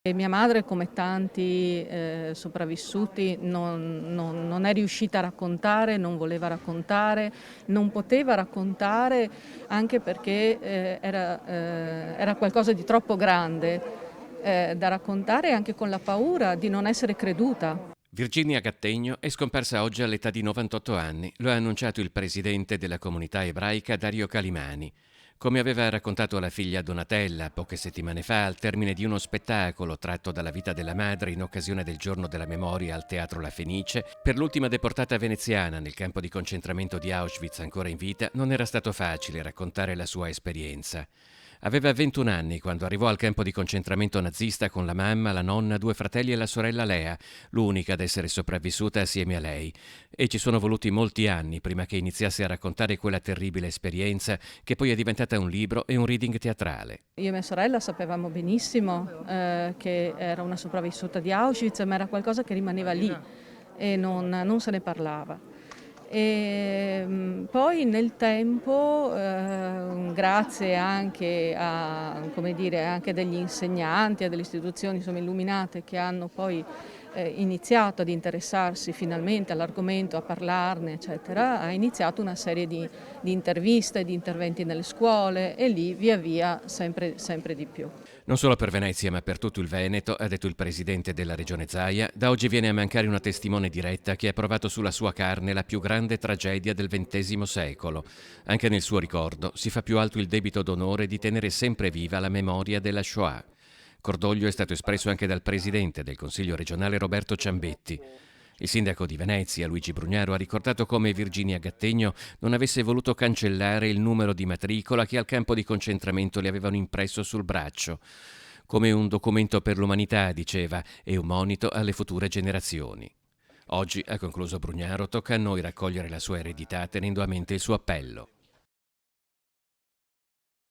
E mia madre, come tanti sopravvissuti, non è riuscita a raccontare, non voleva raccontare, non poteva raccontare anche perché era qualcosa di troppo grande da raccontare, anche con la paura di non essere creduta. Virginia Gattegno è scomparsa oggi all'età di 98 anni, lo ha annunciato il presidente della comunità ebraica Dario Calimani. Come aveva raccontato la figlia Donatella poche settimane fa al termine di uno spettacolo tratto dalla vita della madre in occasione del giorno della memoria al Teatro La Fenice, per l'ultima deportata veneziana nel campo di concentramento di Auschwitz ancora in vita non era stato facile raccontare la sua esperienza. Aveva 21 anni quando arrivò al campo di concentramento nazista con la mamma, la nonna, due fratelli e la sorella Lea, l'unica ad essere sopravvissuta assieme a lei. E ci sono voluti molti anni prima che iniziasse a raccontare quella terribile esperienza che poi è diventata un libro e un reading teatrale. Io e mia sorella sapevamo benissimo che era una sopravvissuta di Auschwitz, ma era qualcosa che rimaneva lì e non se ne parlava. Poi nel tempo, grazie anche a, come dire, anche degli insegnanti, a delle istituzioni insomma, illuminate che hanno poi iniziato ad interessarsi finalmente all'argomento, a parlarne, eccetera, ha iniziato una serie di interviste, di interventi nelle scuole e lì via via sempre di più. Non solo per Venezia, ma per tutto il Veneto, ha detto il presidente della regione Zaia, da oggi viene a mancare una testimone diretta che ha provato sulla sua carne la più grande tragedia del XX secolo. Anche nel suo ricordo si fa più alto il debito d'onore di tenere sempre viva la memoria della Shoah. Cordoglio è stato espresso anche dal presidente del Consiglio regionale Roberto Ciambetti. Il sindaco di Venezia, Luigi Brugnaro, ha ricordato come Virginia Gattegno non avesse voluto cancellare il numero di matricola che al campo di concentramento le avevano impresso sul braccio. Come un documento per l'umanità, diceva, e un monito alle future generazioni. Oggi, ha concluso Brugnaro, tocca a noi raccogliere la sua eredità tenendo a mente il suo appello.